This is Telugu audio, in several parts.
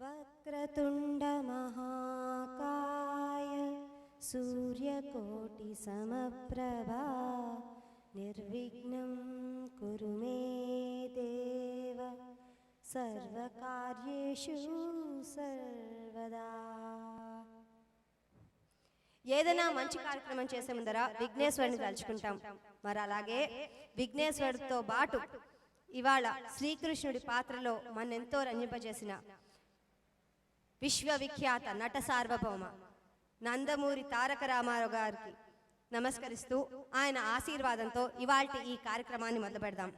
వక్రతుండ మహాకాయ సూర్యకోటి సమప్రభా నిర్విఘ్నం కురు మే దేవ సర్వకార్యేషు సర్వదా. ఏదైనా మంచి కార్యక్రమం చేసే ముందర విఘ్నేశ్వరుని తలుచుకుంటాం. మరి అలాగే విఘ్నేశ్వరుడితో పాటు ఇవాళ శ్రీకృష్ణుడి పాత్రలో మన్నెంతో రంజింపజేసిన విశ్వవిఖ్యాత నట సార్వభౌమ నందమూరి తారక రామారావు గారికి నమస్కరిస్తూ ఆయన ఆశీర్వాదంతో ఇవాల్టి ఈ కార్యక్రమాన్ని మొదలు పెడదాం.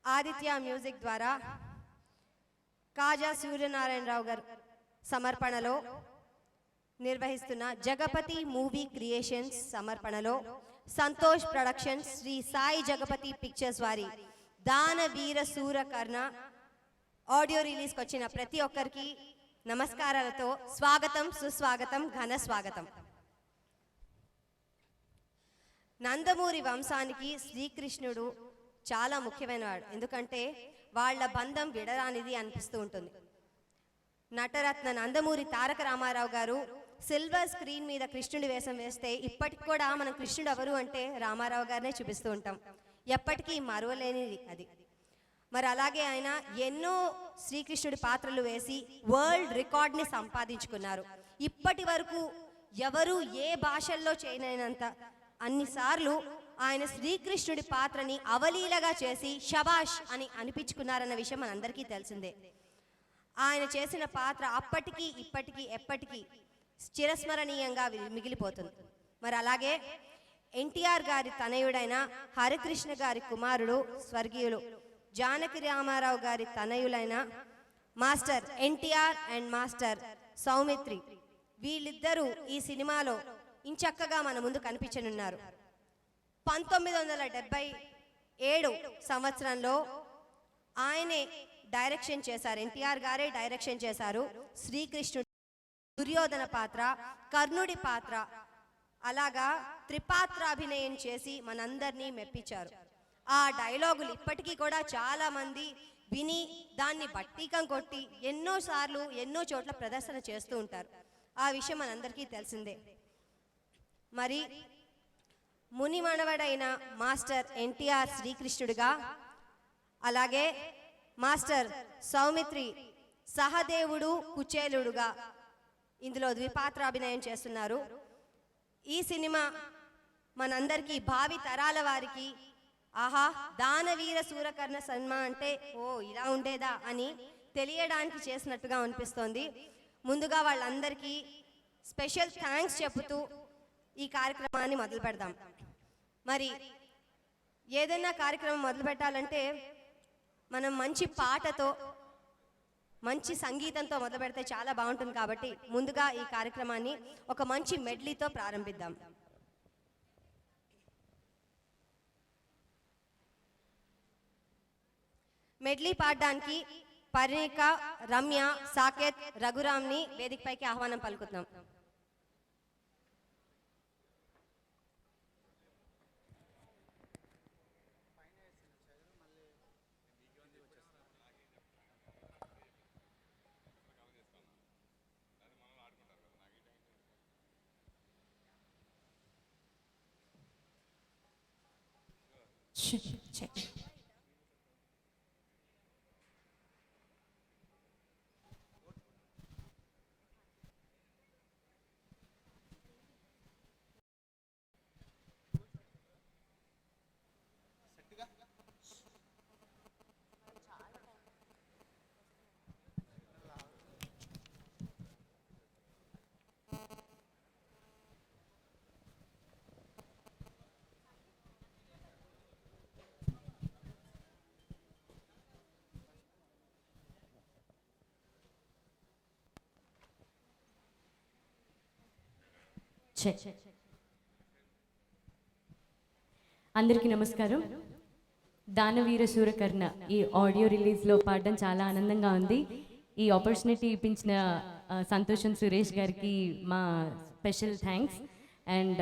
ఆదిత్య మ్యూజిక్ ద్వారా కాజా సూర్యనారాయణరావు గారు సమర్పణలో నిర్వహిస్తున్న జగపతి మూవీ క్రియేషన్స్ సమర్పణలో సంతోష్ ప్రొడక్షన్స్ శ్రీ సాయి జగపతి పిక్చర్స్ వారి దానవీర సూరకర్ణ ఆడియో రిలీజ్కి వచ్చిన ప్రతి ఒక్కరికి నమస్కారాలతో స్వాగతం, సుస్వాగతం, ఘన స్వాగతం. నందమూరి వంశానికి శ్రీకృష్ణుడు చాలా ముఖ్యమైనవాడు. ఎందుకంటే వాళ్ళ బంధం విడరానిది అనిపిస్తూ ఉంటుంది. నటరత్న నందమూరి తారక రామారావు గారు సిల్వర్ స్క్రీన్ మీద కృష్ణుడి వేషం వేస్తే ఇప్పటికి కూడా మనం కృష్ణుడు ఎవరు అంటే రామారావు గారినే చూపిస్తూ ఉంటాం. ఎప్పటికీ మరువలేనిది అది. మరి అలాగే ఆయన ఎన్నో శ్రీకృష్ణుడి పాత్రలు వేసి వరల్డ్ రికార్డ్ని సంపాదించుకున్నారు. ఇప్పటి వరకు ఎవరు ఏ భాషల్లో చేయనంత అన్నిసార్లు ఆయన శ్రీకృష్ణుడి పాత్రని అవలీలగా చేసి షబాష్ అని అనిపించుకున్నారన్న విషయం మనందరికీ తెలిసిందే. ఆయన చేసిన పాత్ర అప్పటికీ ఇప్పటికీ ఎప్పటికీ చిరస్మరణీయంగా మిగిలిపోతుంది. మరి అలాగే ఎన్టీఆర్ గారి తనయుడైన హరికృష్ణ గారి కుమారుడు స్వర్గీయులు జానకి రామారావు గారి తనయులైన master NTR and master Soumitri, వీళ్ళిద్దరూ ఈ సినిమాలో ఇంచక్కగా మన ముందు కనిపించనున్నారు. 1977 సంవత్సరంలో ఆయనే డైరెక్షన్ చేశారు. ఎన్టీఆర్ గారే డైరెక్షన్ చేశారు. శ్రీకృష్ణుడు దుర్యోధన పాత్ర, కర్ణుడి పాత్ర, అలాగా త్రిపాత్రాభినయం చేసి మనందరినీ మెప్పించారు. ఆ డైలాగులు ఇప్పటికీ కూడా చాలా మంది విని దాన్ని బట్టీకం కొట్టి ఎన్నోసార్లు ఎన్నో చోట్ల ప్రదర్శన చేస్తూ ఉంటారు. ఆ విషయం మనందరికీ తెలిసిందే. మరి ముని మనవడైన మాస్టర్ ఎన్టీఆర్ శ్రీకృష్ణుడిగా, అలాగే మాస్టర్ సౌమిత్రి సహదేవుడు కుచేలుడుగా ఇందులో ద్విపాత్రాభినయం చేస్తున్నారు. ఈ సినిమా మనందరికీ భావి తరాల వారికి ఆహా దానవీర సూరకర్ణ సినిమా అంటే ఓ ఇలా ఉండేదా అని తెలియడానికి చేసినట్టుగా అనిపిస్తోంది. ముందుగా వాళ్ళందరికీ స్పెషల్ థ్యాంక్స్ చెబుతూ ఈ కార్యక్రమాన్ని మొదలు పెడదాం. మరి ఏదైనా కార్యక్రమం మొదలు పెట్టాలంటే మనం మంచి పాటతో మంచి సంగీతంతో మొదలు పెడితే చాలా బాగుంటుంది. కాబట్టి ముందుగా ఈ కార్యక్రమాన్ని ఒక మంచి మెడ్లీతో ప్రారంభిద్దాం. మెడ్లీ పాడడానికి పరిణిక, రమ్య, సాకేత్, రఘురామ్ని వేదికపైకి ఆహ్వానం పలుకుతున్నాం. Check. అందరికీ నమస్కారం. దానవీర సూరకర్ణ ఈ ఆడియో రిలీజ్లో పాడడం చాలా ఆనందంగా ఉంది. ఈ ఆపర్చునిటీ ఇప్పించిన సంతోషం సురేష్ గారికి మా స్పెషల్ థ్యాంక్స్. అండ్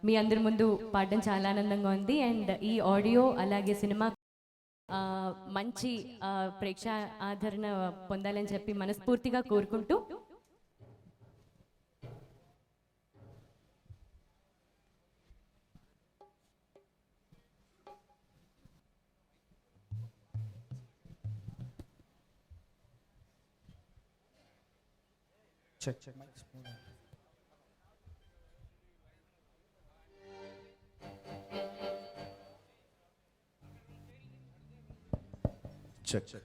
మీ అందరి ముందు పాడడం చాలా ఆనందంగా ఉంది. అండ్ ఈ ఆడియో అలాగే సినిమా మంచి ప్రేక్ష ఆదరణ పొందాలని చెప్పి మనస్ఫూర్తిగా కోరుకుంటూ Check mics. Check.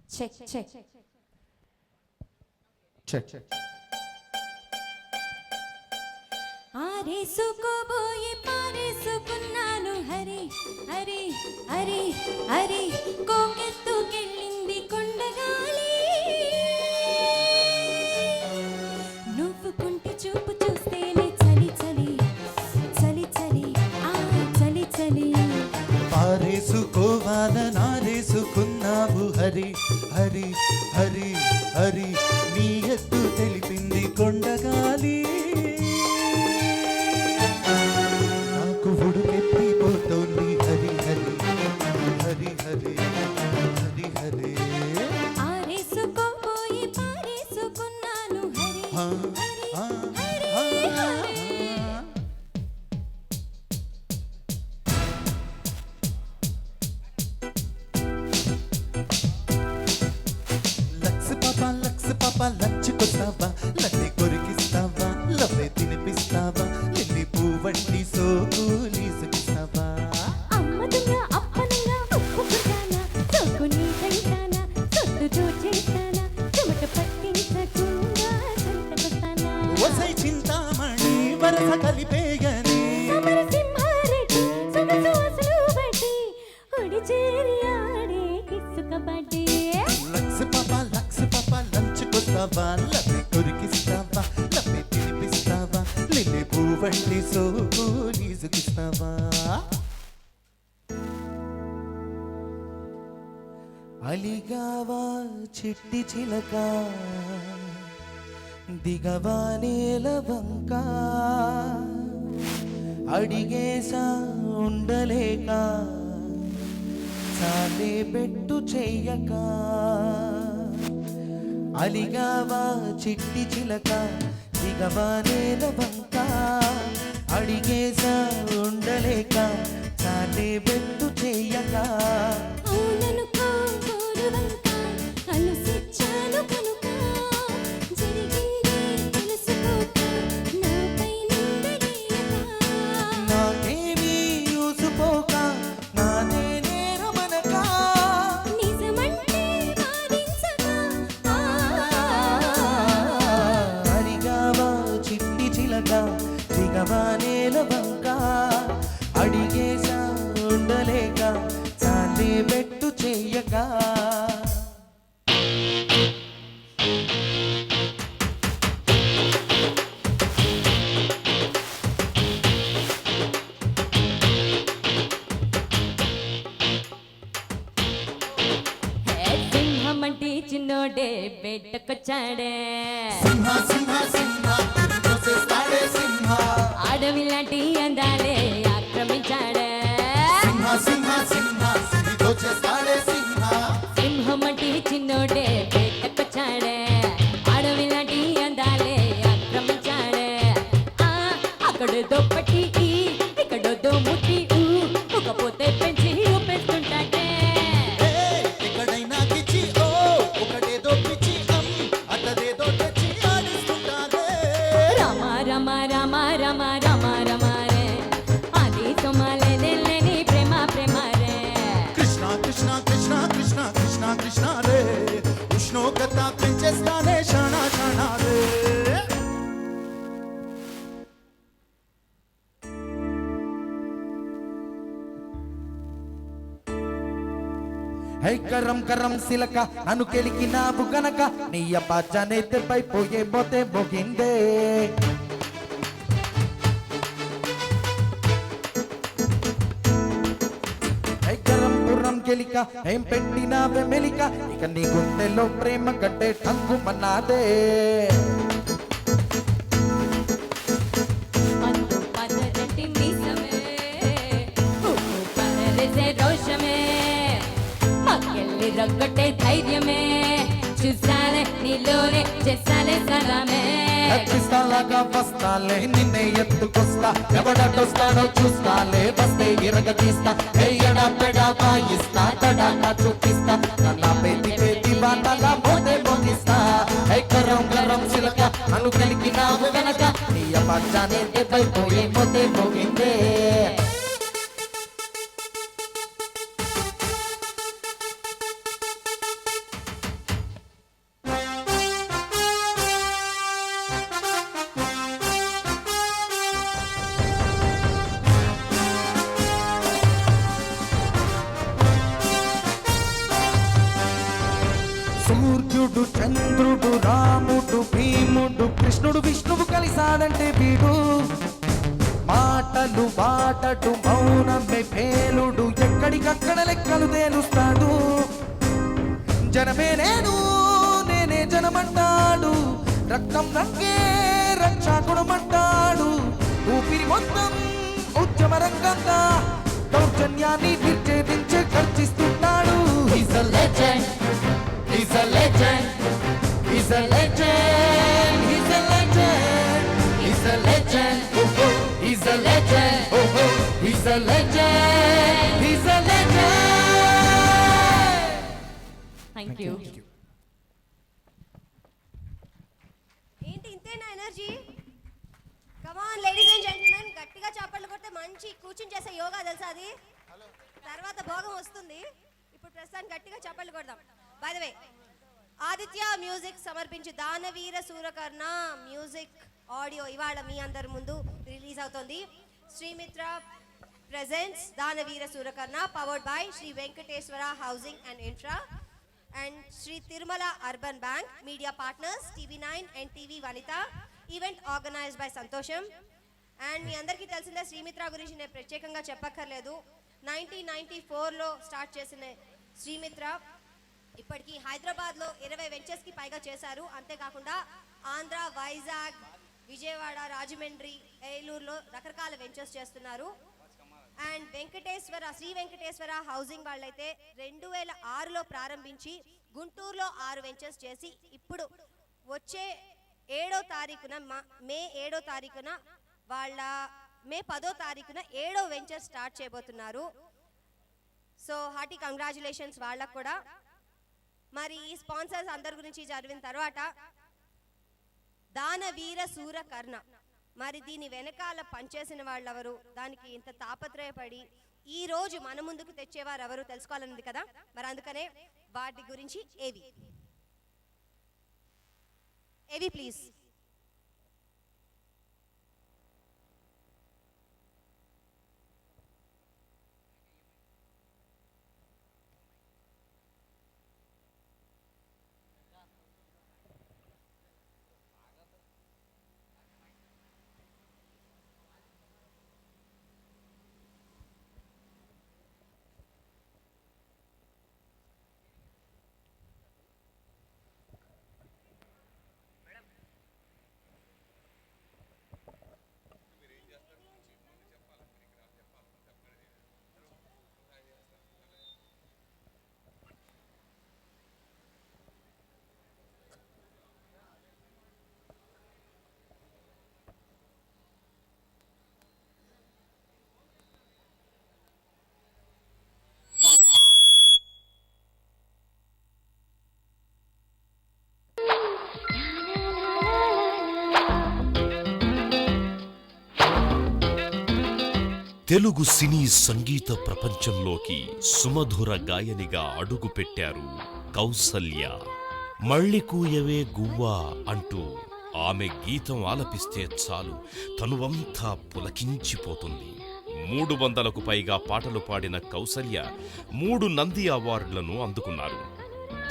Check check Check. ఆరేసుకోబోయి పారేసుకున్నాను హరి హరి హరి హరి కోకెత్తుకెళ్ళింది కొండగాలి నువ్వు కుంటి చూపు చూస్తేనే చలి చలి చలి చలి ఆ చలి చలి పారేసుకోవాలనారేసుకున్నావు హరి హరి హరి హరి నీ ఎత్తు తెలిపింది కొండగాలి నాకు ఉడుకెత్తిపోతోంది హరి హరి హరి హరి హరి హరి ఆరేసుకోబోయి పారేసుకున్నాను హరి ఆ, ఆ, ఆ, ఆ. లక్స్ పాప లంచుకొస్తావా లల్లి కొరికిస్తావా లవ్వే తినిపిస్తావా లిల్లీ పువ్వంటి సోకులీసుకిస్తావా అమ్మదుగా అప్పనంగా ఒప్పుకుంటానా సోకు నీ కంటానా సొత్తు చూచేస్తానా చెమట పట్టించకుండా సంతకొస్తానా వసై చింతామణి వరస కలిపేయని సమరసింహారెడ్డి సొగసు అసలు బట్టి ఒడి చేరి ఆడే కిస్సు కబడ్డీ లక్స్ పాప లంచుకొస్తావా లవ్వే కొరికిస్తావా లవ్వే తినిపిస్తావా లిల్లీ పువ్వంటి సోకులీసుకిస్తావా అలిగావా చిట్టి చిలక దిగవా నేల వంక అడిగేసా ఉండలేక చాలే పెట్టు చెయ్యక అలిగావా చిట్టి చిలక దిగవా నేల వంక అడిగేసా ఉండలేక చాలే పెట్టు చెయ్యక అవుననుకో గోరువంక అలుసిచ్చాను కనుక జరిగింది తెలుసుకోక నాపై నిందలేయక నాకేమీ యూసుకోక నాదే నేరమనక నిజమంటే వాదించగా అడిగావా చిట్టి చిలక దిగవా నేల వంక అడిగేసా ఉండలేక చాలే పెట్టు చెయ్యక సింహమంటి చిన్నోడే బెట్టకొచ్చాడే అడవి లాంటి అందాలే ఆక్రమించాడే సింహమంటి చిన్నోడే బెట్టకొచ్చాడే అడవి లాంటి అందాలే ఆక్రమించాడే అక్కడ దొప్పటి ఇక్కడ దొమ్ముటి ఒకపోతే పెంచి ఊపేస్తుంటాడే ఎక్కడైనా కిచి ఓ ఒకటేదో పిచ్చి అతదేదో తెచ్చి ఆడిస్తుంటారే రమ రమ రమ రమ రమ రమ రే అది సొమాలే నెల్లని ప్రేమ ప్రేమ రే కృష్ణ కృష్ణ కృష్ణ కృష్ణ కృష్ణ కృష్ణ రే ఉష్ణోగ్రత పెంచేస్తానే క్షణ క్షణ రే హై కరం కరం సిలక నన్ను కెలికినావు గనక నీ అబ్బాజానైతే పోతే బొగిందే హై కరం పురం కెలిక ఏం పెట్టినావే మెలిక ఇక నీ గుండెలో ప్రేమ గడ్డే టంగు మన్నాదే అందు పదరటి మీసమే ఉప్పు పదరసే రోషమే మక్కెళ్ళి రగ్గొట్టే ధైర్యమే చూసాలే నీలోనే చేసాలే సలామే కత్తిస్తాలాగా వస్తాలే నిన్నే ఎత్తుకొస్తా ఎవడొస్తాడో చూస్తాలే వస్తే ఇరగ తీస్తా ఎయ్యడా పెడా వాయిస్తా తడాకా చూపిస్తా నన్న పేతి బాటలా మోగిస్తా హై కరం కరం సిలక అను కలిగినావు గనక నీ అబ్బాజానే పోతే మోగిందే సూర్యుడు చంద్రుడు రాముడు భీముడు కృష్ణుడు విష్ణువు కలిసాడంటే వీడు మాటలు బాటడు మౌనమే పేలుడు ఎక్కడికక్కడ లెక్కలు తేలుస్తాడు జనమే నేనే జనమంటాడు రక్తం రంగే రక్షకుడమంటాడు ఊపిరి మొత్తం ఉద్యమ రంగంగా దౌర్జన్యాన్ని విచ్ఛేదించే ఖర్చిస్తున్నాడు He's a legend. He's a legend. He's a legend. He's a legend. He's a legend. Oh, oh. He's a legend. Oh, oh. He's a legend. He's a legend. Thank you. ఏంటి ఇంతేనా energy? Come on ladies and gentlemen, గట్టిగా చప్పట్లు కొడితే మంచి కూర్చుని చేసే యోగా తెలుసా అది? తర్వాత భోగం వస్తుంది. ఇప్పుడు ప్రస్తుతానికి గట్టిగా చప్పట్లు కొడదాం. By the way, Aditya music సమర్పించి దానవీర సూరకర్ణ మ్యూజిక్ ఆడియో ఇవాళ మీ అందరి ముందు రిలీజ్ అవుతుంది. Srimitra presents Danaveera Surakarna powered by Sri Venkateswara housing and infra and Sri Tirumala urban bank. Media partners TV9 and TV Vanitha. Event organised by Santosham. And మీ అందరికీ తెలిసిందే, శ్రీమిత్ర గురించి నేను ప్రత్యేకంగా చెప్పక్కర్లేదు. 1994లో స్టార్ట్ చేసిన శ్రీమిత్ర ఇప్పటికీ హైదరాబాద్లో 20 వెంచర్స్కి పైగా చేశారు. అంతేకాకుండా ఆంధ్ర, వైజాగ్, విజయవాడ, రాజమండ్రి, ఏలూరులో రకరకాల వెంచర్స్ చేస్తున్నారు. అండ్ శ్రీ వెంకటేశ్వర హౌసింగ్ వాళ్ళైతే 2006లో ప్రారంభించి గుంటూరులో 6 వెంచర్స్ చేసి ఇప్పుడు వచ్చే 7వ తారీఖున మే 7వ తారీఖున మే 10వ తారీఖున 7వ వెంచర్ స్టార్ట్ చేయబోతున్నారు. సో హార్టీ కంగ్రాచులేషన్స్ వాళ్ళకు కూడా. మరి ఈ స్పాన్సర్స్ అందరి గురించి జరిగిన తర్వాత దానవీర సూరకర్ణ, మరి దీని వెనకాల పనిచేసిన వాళ్ళెవరు, దానికి ఇంత తాపత్రయపడి ఈ రోజు మన ముందుకు తెచ్చేవారు ఎవరు తెలుసుకోవాలన్నది కదా. మరి అందుకనే వాటి గురించి ఏవి ప్లీజ్. తెలుగు సినీ సంగీత ప్రపంచంలోకి సుమధుర గాయనిగా అడుగుపెట్టారు కౌసల్య. మళ్ళీ కూయవే గువ్వా అంటూ ఆమె గీతం ఆలపిస్తే చాలు తనువంతా పులకించిపోతుంది. 300కు పైగా పాటలు పాడిన కౌసల్య 3 నంది అవార్డులను అందుకున్నారు.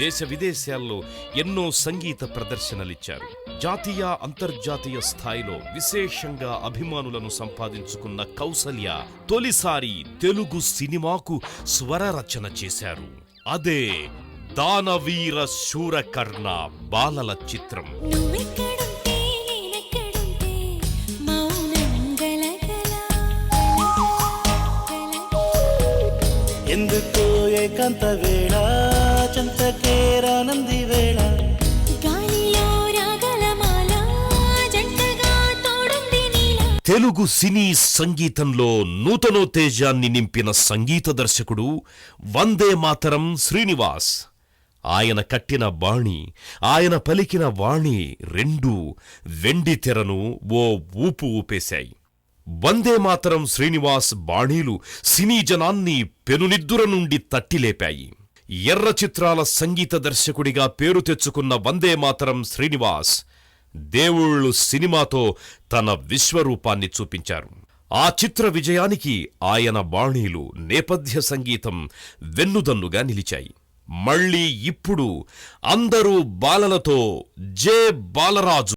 దేశ విదేశాల్లో ఎన్నో సంగీత ప్రదర్శనలిచ్చారు. జాతీయ అంతర్జాతీయ స్థాయిలో విశేషంగా అభిమానులను సంపాదించుకున్న కౌసల్య తొలిసారి తెలుగు సినిమాకు స్వర రచన చేశారు. అదే దానవీర శూరకర్ణ బాలల చిత్రం. నువ్వెక్కడుంటే నేనెక్కడుంటే మౌనం గలగల ఎందుకో ఏకాంత వేళ చంతకేరానంది వేళ గాలిలో రాగలమాల జంటగా తోడుంది నీలా తెలుగు సినీ సంగీతంలో నూతనోత్తేజాన్ని నింపిన సంగీత దర్శకుడు వందే మాతరం శ్రీనివాస్. ఆయన కట్టిన బాణి, ఆయన పలికిన వాణి రెండూ వెండి తెరను ఓ ఊపు ఊపేశాయి. వందే మాతరం శ్రీనివాస్ బాణీలు సినీ జనాన్ని పెనునిద్దుర నుండి తట్టిలేపాయి. ఎర్ర చిత్రాల సంగీత దర్శకుడిగా పేరు తెచ్చుకున్న వందే మాతరం శ్రీనివాస్ దేవుళ్ళు సినిమాతో తన విశ్వరూపాన్ని చూపించారు. ఆ చిత్ర విజయానికి ఆయన బాణీలు, నేపథ్య సంగీతం వెన్నుదన్నుగా నిలిచాయి. మళ్ళీ ఇప్పుడు అందరూ బాలలతో జే బాలరాజు.